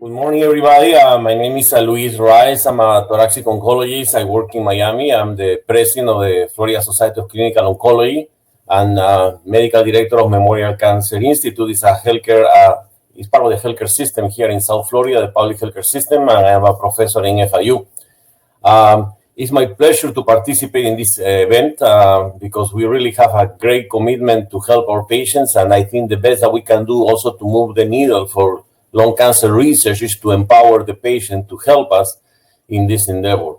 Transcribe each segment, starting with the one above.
Good morning, everybody. My name is Luis Raez. I'm a thoracic oncologist. I work in Miami. I'm the president of the Florida Society of Clinical Oncology and medical director of Memorial Cancer Institute. It's a healthcare, it's part of the healthcare system here in South Florida, the public healthcare system, and I am a professor in FIU. It's my pleasure to participate in this event because we really have a great commitment to help our patients, and I think the best that we can do also to move the needle for lung cancer research is to empower the patient to help us in this endeavor.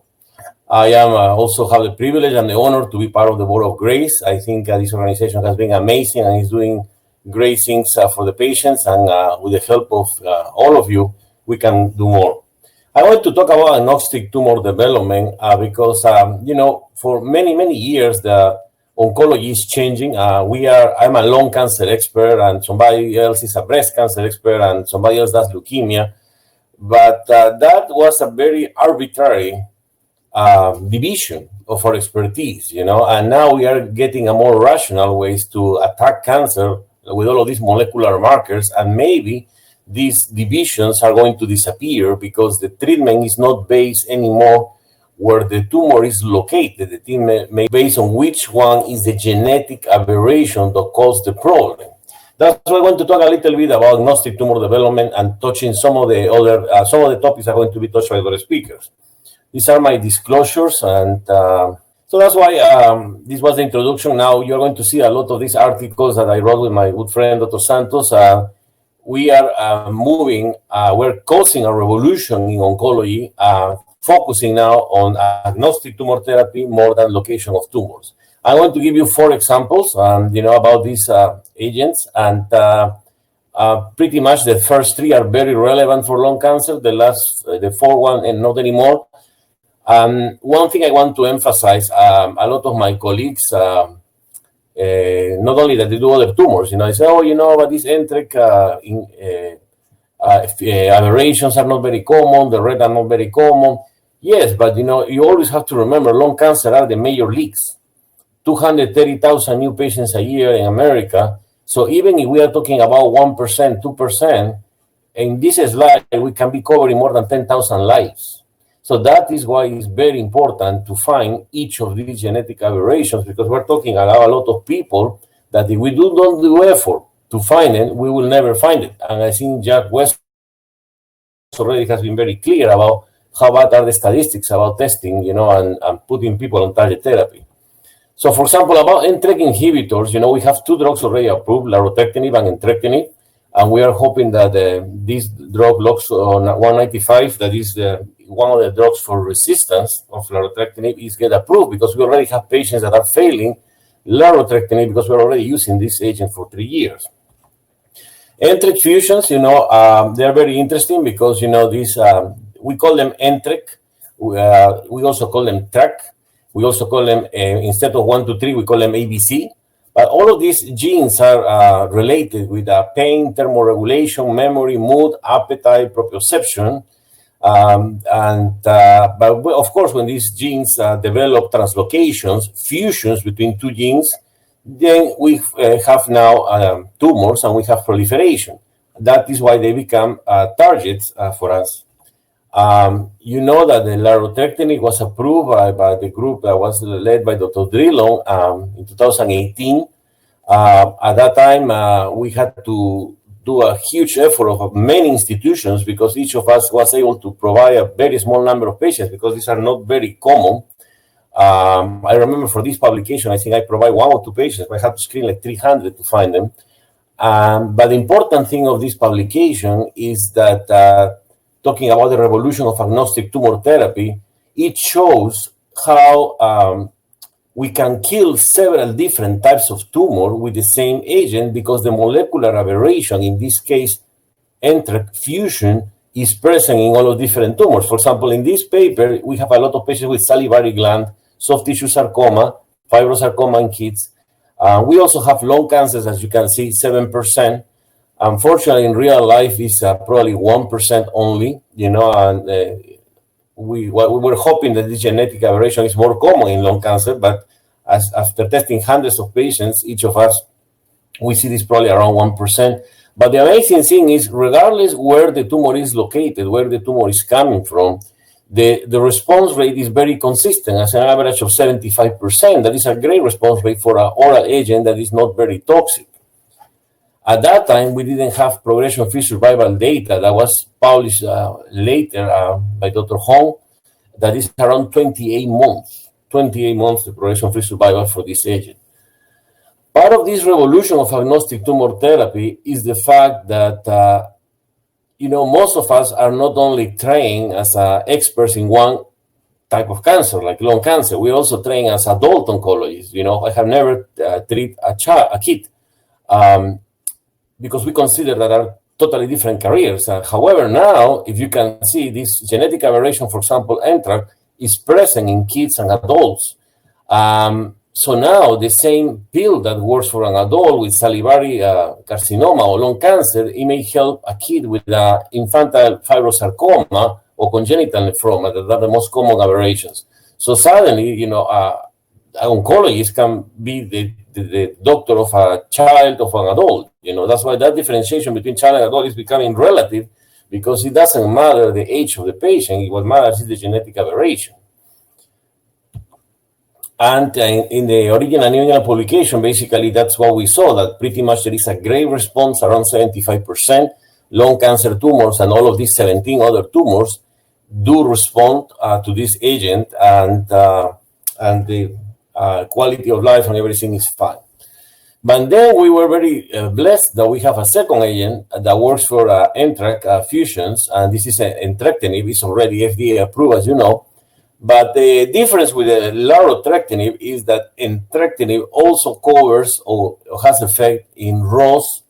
I am also have the privilege and the honor to be part of the board of Raez. I think this organization has been amazing and is doing great things for the patients, and with the help of all of you, we can do more. I want to talk about agnostic tumor development because, for many years, the oncology is changing. I'm a lung cancer expert, and somebody else is a breast cancer expert, and somebody else does leukemia. But that was a very arbitrary division of our expertise, and now we are getting a more rational ways to attack cancer with all of these molecular markers, and maybe these divisions are going to disappear because the treatment is not based anymore where the tumor is located. The treatment may be based on which one is the genetic aberration that caused the problem. That's why I want to talk a little bit about agnostic tumor development and touching some of the topics are going to be touched by other speakers. These are my disclosures, and so that's why this was the introduction. Now you're going to see a lot of these articles that I wrote with my good friend, Dr. Santos. We are we're causing a revolution in oncology, focusing now on agnostic tumor therapy more than location of tumors. I want to give you 4 examples, about these agents, and pretty much the first 3 are very relevant for lung cancer. The 4th one, and not anymore. One thing I want to emphasize: a lot of my colleagues, not only that they do other tumors, they say, but these NTRK aberrations are not very common, the red are not very common. Yes, but you always have to remember lung cancer are the major leaks. 230,000 new patients a year in America. So even if we are talking about 1%, 2%, in this slide, we can be covering more than 10,000 lives. So that is why it's very important to find each of these genetic aberrations, because we're talking about a lot of people that if we don't do effort to find it, we will never find it. And I think Jack West already has been very clear about how bad are the statistics about testing, and putting people on target therapy. So, for example, about NTRK inhibitors, we have 2 drugs already approved, larotrectinib and entrectinib, and we are hoping that this drug looks on 195, that is one of the drugs for resistance of larotrectinib, is get approved because we already have patients that are failing larotrectinib because we're already using this agent for 3 years. NTRK fusions, they're very interesting because, these, we call them NTRK. We also call them TRK. We also call them, instead of 1, 2, 3, we call them ABC. But all of these genes are related with pain, thermoregulation, memory, mood, appetite, proprioception. But of course, when these genes develop translocations, fusions between 2 genes, then we have now tumors and we have proliferation. That is why they become targets for us. That the larotrectinib was approved by the group that was led by Dr. Drillon in 2018. At that time, we had to do a huge effort of many institutions because each of us was able to provide a very small number of patients because these are not very common. I remember for this publication, I think I provide 1 or 2 patients, but I had to screen like 300 to find them. But the important thing of this publication is that talking about the revolution of agnostic tumor therapy, it shows how we can kill several different types of tumor with the same agent because the molecular aberration, in this case, NTRK fusion, is present in all of different tumors. For example, in this paper, we have a lot of patients with salivary gland, soft tissue sarcoma, fibrosarcoma in kids. We also have lung cancers, as you can see, 7%. Unfortunately, in real life, it's probably 1% only, and we were hoping that this genetic aberration is more common in lung cancer, but after testing hundreds of patients, each of us, we see this probably around 1%. But the amazing thing is, regardless where the tumor is located, where the tumor is coming from, the response rate is very consistent, as an average of 75%. That is a great response rate for an oral agent that is not very toxic. At that time, we didn't have progression-free survival data that was published later by Dr. Hong. That is around 28 months. 28 months the progression-free survival for this agent. Part of this revolution of agnostic tumor therapy is the fact that most of us are not only trained as experts in one type of cancer, like lung cancer. We're also trained as adult oncologists. I have never treated a kid because we consider that are totally different careers. However, now, if you can see, this genetic aberration, for example, NTRK, is present in kids and adults. So now the same pill that works for an adult with salivary carcinoma or lung cancer, it may help a kid with infantile fibrosarcoma or congenital nephroma, that are the most common aberrations. So suddenly, an oncologist can be the doctor of a child, of an adult. That's why that differentiation between child and adult is becoming relative, because it doesn't matter the age of the patient. What matters is the genetic aberration. And in the original New England publication, basically, that's what we saw, that pretty much there is a great response, around 75%. Lung cancer tumors and all of these 17 other tumors do respond to this agent, and the quality of life and everything is fine. But then we were very blessed that we have a second agent that works for NTRK fusions, and this is entrectinib. It's already FDA approved, as you know. But the difference with the larotrectinib is that entrectinib also covers or has effect in ROS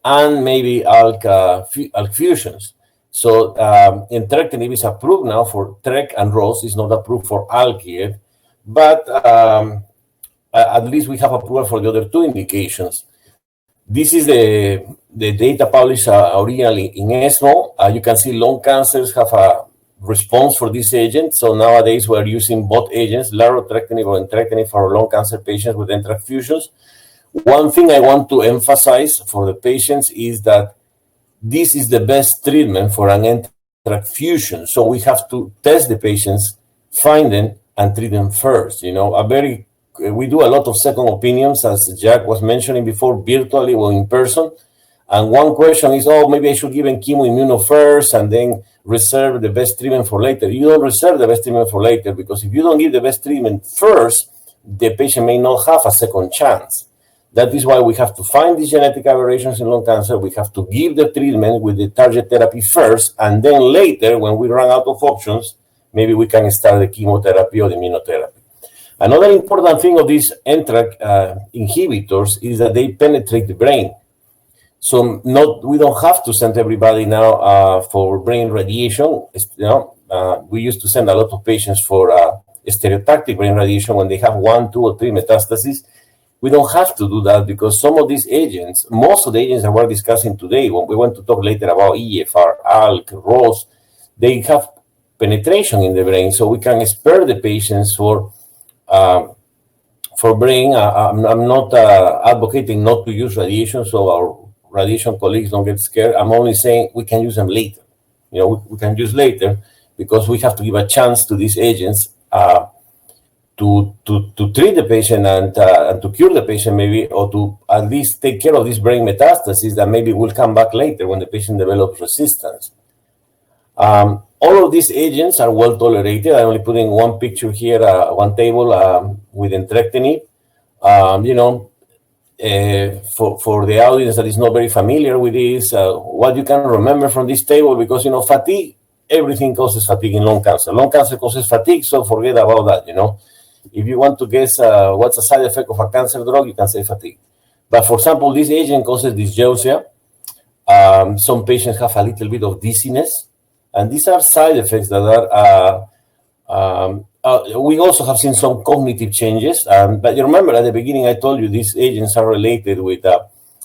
and maybe ALK fusions. So entrectinib is approved now for TRK and ROS. It's not approved for ALK yet, but at least we have approval for the other two indications. This is the data published originally in ESMO. You can see lung cancers have a response for this agent. So nowadays we're using both agents, larotrectinib or entrectinib, for lung cancer patients with NTRK fusions. One thing I want to emphasize for the patients is that this is the best treatment for an NTRK fusion. So we have to test the patients, find them, and treat them first. We do a lot of second opinions, as Jack was mentioning before, virtually or in person. And one question is, maybe I should give them chemoimmuno first and then reserve the best treatment for later. You don't reserve the best treatment for later, because if you don't give the best treatment first, the patient may not have a second chance. That is why we have to find these genetic aberrations in lung cancer. We have to give the treatment with the target therapy first, and then later, when we run out of options, maybe we can start the chemotherapy or the immunotherapy. Another important thing of these NTRK inhibitors is that they penetrate the brain. So we don't have to send everybody now for brain radiation. We used to send a lot of patients for stereotactic brain radiation when they have 1, 2, or 3 metastases. We don't have to do that, because some of these agents, most of the agents that we're discussing today, when we want to talk later about EGFR, ALK, ROS, they have penetration in the brain, so we can spare the patients for brain. I'm not advocating not to use radiation, so our radiation colleagues don't get scared. I'm only saying we can use them later. We can use later, because we have to give a chance to these agents to treat the patient and to cure the patient, maybe, or to at least take care of this brain metastasis that maybe will come back later when the patient develops resistance. All of these agents are well tolerated. I'm only putting one picture here, one table with entrectinib. For the audience that is not very familiar with this, what you can remember from this table, because, fatigue, everything causes fatigue in lung cancer. Lung cancer causes fatigue, so forget about that, If you want to guess what's a side effect of a cancer drug, you can say fatigue. But for example, this agent causes dysgeusia. Some patients have a little bit of dizziness. And these are side effects that we also have seen some cognitive changes. But you remember at the beginning, I told you these agents are related with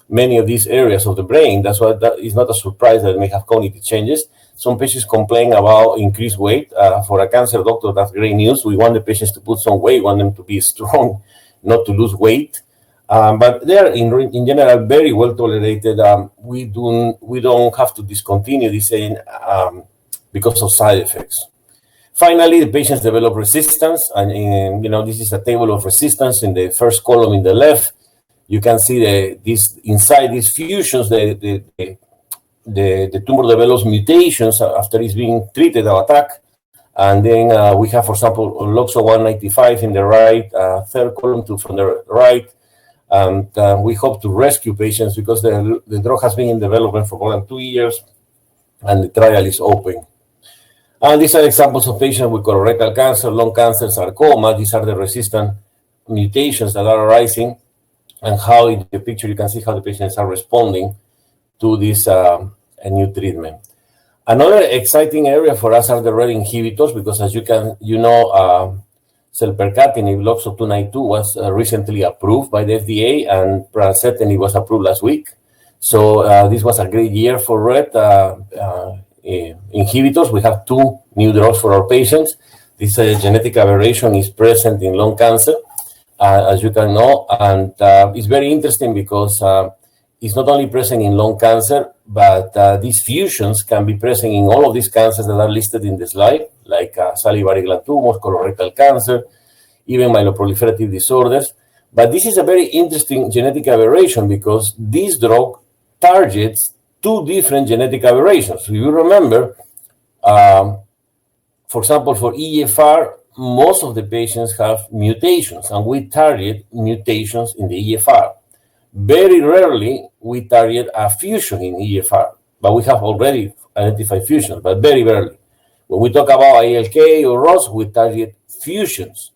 many of these areas of the brain. That's why that is not a surprise that they may have cognitive changes. Some patients complain about increased weight. For a cancer doctor, that's great news. We want the patients to put some weight, we want them to be strong, not to lose weight. But they are in general very well tolerated. We don't have to discontinue this agent because of side effects. Finally, the patients develop resistance, and this is a table of resistance. In the first column in the left, you can see inside these fusions, the tumor develops mutations after it's being treated or attacked. And then we have, for example, LOXO 195 in the right, third column from the right. And we hope to rescue patients because the drug has been in development for more than 2 years, and the trial is open. And these are examples of patients with colorectal cancer, lung cancer, sarcoma. These are the resistant mutations that are arising, and how in the picture you can see how the patients are responding to this new treatment. Another exciting area for us are the RET inhibitors, because as selpercatinib, LOXO 292, was recently approved by the FDA, and pralsetinib was approved last week. So this was a great year for RET inhibitors. We have 2 new drugs for our patients. This genetic aberration is present in lung cancer, as you can know, and it's very interesting because it's not only present in lung cancer, but these fusions can be present in all of these cancers that are listed in the slide, like salivary gland tumors, colorectal cancer, even myeloproliferative disorders. But this is a very interesting genetic aberration because this drug targets 2 different genetic aberrations. If you remember, for example, for EGFR, most of the patients have mutations, and we target mutations in the EGFR. Very rarely we target a fusion in EGFR, but we have already identified fusions, but very rarely. When we talk about ALK or ROS, we target fusions.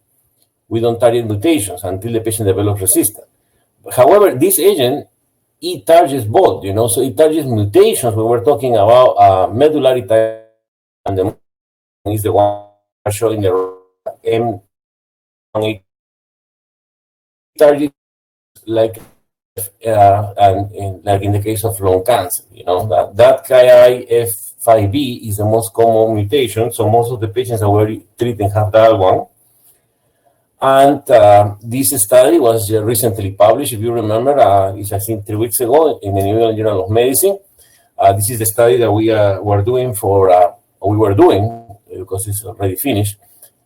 We don't target mutations until the patient develops resistance. However, this agent, it targets both, so it targets mutations when we're talking about medullary type, and the is the one showing the M1 target, like like in the case of lung cancer, that KIF5B is the most common mutation, so most of the patients that we're treating have that one. And this study was recently published, if you remember, it's I think 3 weeks ago in the New England Journal of Medicine. This is the study that we were doing because it's already finished,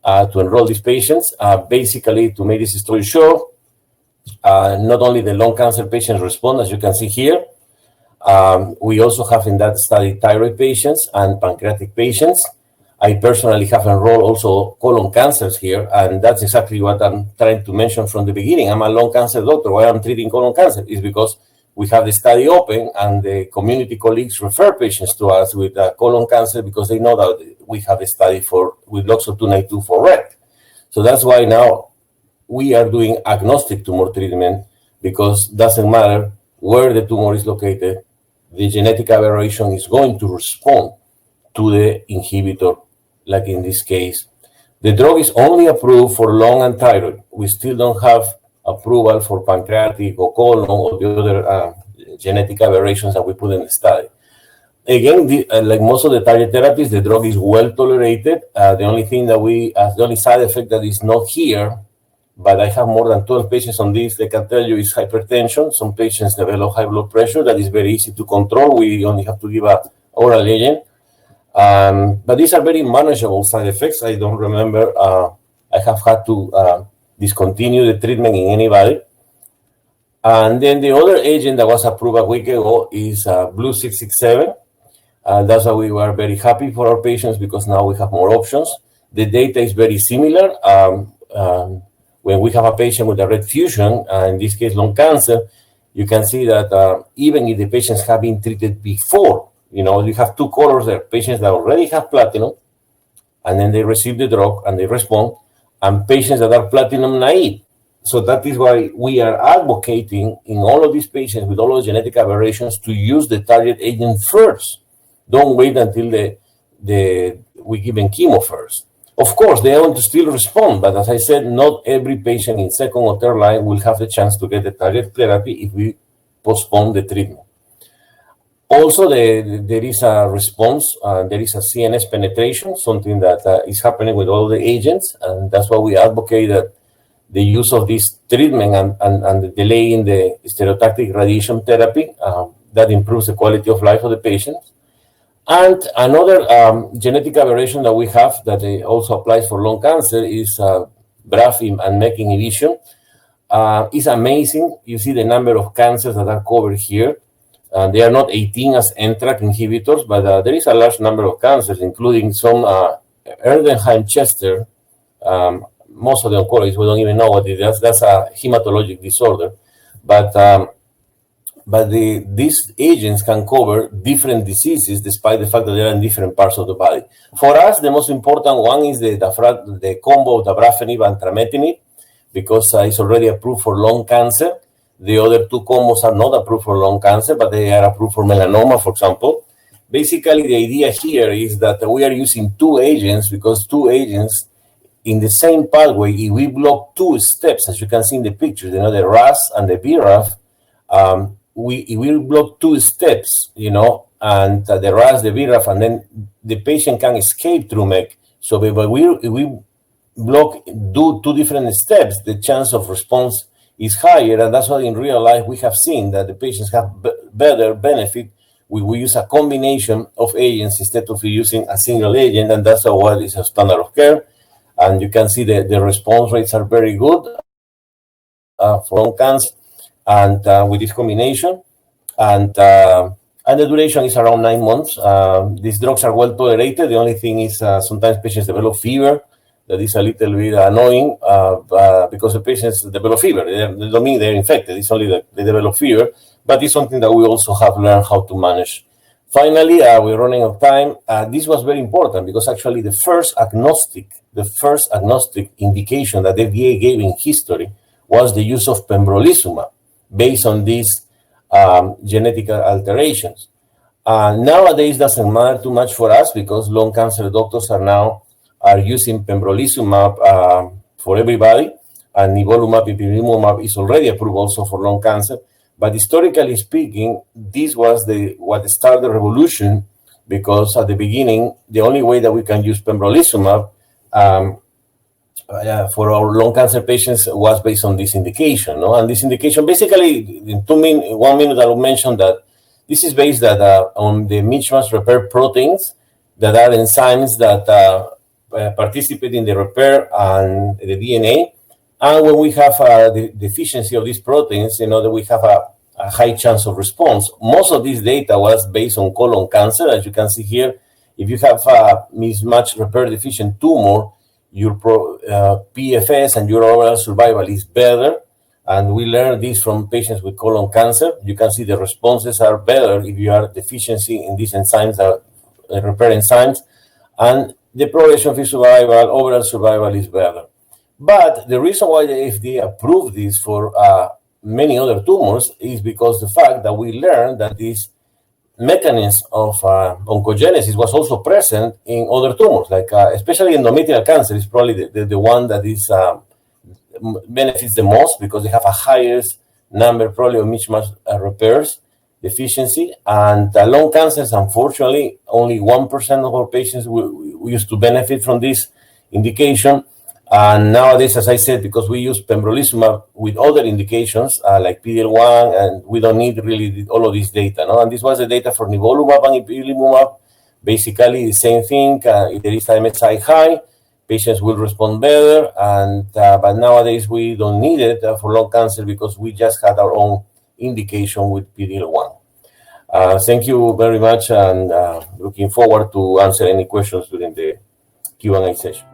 to enroll these patients. Basically, to make this story short, not only the lung cancer patients respond, as you can see here, we also have in that study thyroid patients and pancreatic patients. I personally have enrolled also colon cancers here, and that's exactly what I'm trying to mention from the beginning. I'm a lung cancer doctor. Why I'm treating colon cancer is because we have the study open, and the community colleagues refer patients to us with colon cancer because they know that we have a study with LOXO 292 for RET. So that's why now we are doing agnostic tumor treatment, because it doesn't matter where the tumor is located, the genetic aberration is going to respond to the inhibitor, like in this case. The drug is only approved for lung and thyroid. We still don't have approval for pancreatic or colon or the other genetic aberrations that we put in the study. Again, like most of the target therapies, the drug is well tolerated. The only thing that the only side effect that is not here, but I have more than 12 patients on this, they can tell you, is hypertension. Some patients develop high blood pressure that is very easy to control. We only have to give an oral agent. But these are very manageable side effects. I don't remember I have had to discontinue the treatment in anybody. And then the other agent that was approved a week ago is Blue 667. That's why we were very happy for our patients, because now we have more options. The data is very similar. When we have a patient with a RET fusion, in this case lung cancer, you can see that even if the patients have been treated before, you have 2 colors there, patients that already have platinum, and then they receive the drug and they respond, and patients that are platinum naive. So that is why we are advocating in all of these patients with all of the genetic aberrations to use the target agent first. Don't wait until we give them chemo first. Of course, they are going to still respond, but as I said, not every patient in second or third line will have the chance to get the target therapy if we postpone the treatment. Also, there is a response, there is a CNS penetration, something that is happening with all the agents, and that's why we advocate that the use of this treatment and the delay in the stereotactic radiation therapy that improves the quality of life of the patients. And another genetic aberration that we have that also applies for lung cancer is BRAF and MEK inhibition. It's amazing. You see the number of cancers that are covered here. They are not 18 as NTRK inhibitors, but there is a large number of cancers, including some Erdenheim-Chester. Most of the oncologists, we don't even know what it is. That's a hematologic disorder. But these agents can cover different diseases despite the fact that they are in different parts of the body. For us, the most important one is the combo of dabrafenib and trametinib, because it's already approved for lung cancer. The other two combos are not approved for lung cancer, but they are approved for melanoma, for example. Basically, the idea here is that we are using two agents because two agents in the same pathway, if we block two steps, as you can see in the picture, the RAS and the BRAF, if we block two steps, and the RAS, the BRAF, and then the patient can escape through MEK. So if we do two different steps, the chance of response is higher, and that's why in real life we have seen that the patients have better benefit. We use a combination of agents instead of using a single agent, and that's what is a standard of care. And you can see the response rates are very good for lung cancer, and with this combination, and the duration is around 9 months. These drugs are well tolerated. The only thing is sometimes patients develop fever. That is a little bit annoying because the patients develop fever. They don't mean they're infected. It's only that they develop fever, but it's something that we also have learned how to manage. Finally, we're running out of time. This was very important because actually the first agnostic indication that the FDA gave in history was the use of pembrolizumab based on these genetic alterations. Nowadays, doesn't matter too much for us because lung cancer doctors are using pembrolizumab for everybody, and nivolumab, ipilimumab is already approved also for lung cancer. But historically speaking, this was what started the revolution, because at the beginning, the only way that we can use pembrolizumab for our lung cancer patients was based on this indication. And this indication, basically, in 1 minute, I will mention that this is based on the mismatch repair proteins that are enzymes that participate in the repair and the DNA. And when we have the deficiency of these proteins, that we have a high chance of response. Most of this data was based on colon cancer. As you can see here, if you have a mismatch repair deficient tumor, your PFS and your overall survival is better. And we learned this from patients with colon cancer. You can see the responses are better if you are deficiency in these enzymes, repair enzymes. And the progression-free survival, overall survival is better. But the reason why the FDA approved this for many other tumors is because the fact that we learned that this mechanism of oncogenesis was also present in other tumors, like especially endometrial cancer is probably the one that is benefits the most because they have a highest number probably of mismatch repairs deficiency. And lung cancers, unfortunately, only 1% of our patients we used to benefit from this indication. And nowadays, as I said, because we use pembrolizumab with other indications like PD-L1, and we don't need really all of this data. And this was the data for nivolumab and ipilimumab. Basically, the same thing. If there is MSI high, patients will respond better. But nowadays, we don't need it for lung cancer because we just had our own indication with PD-L1. Thank you very much, and looking forward to answer any questions during the Q&A session.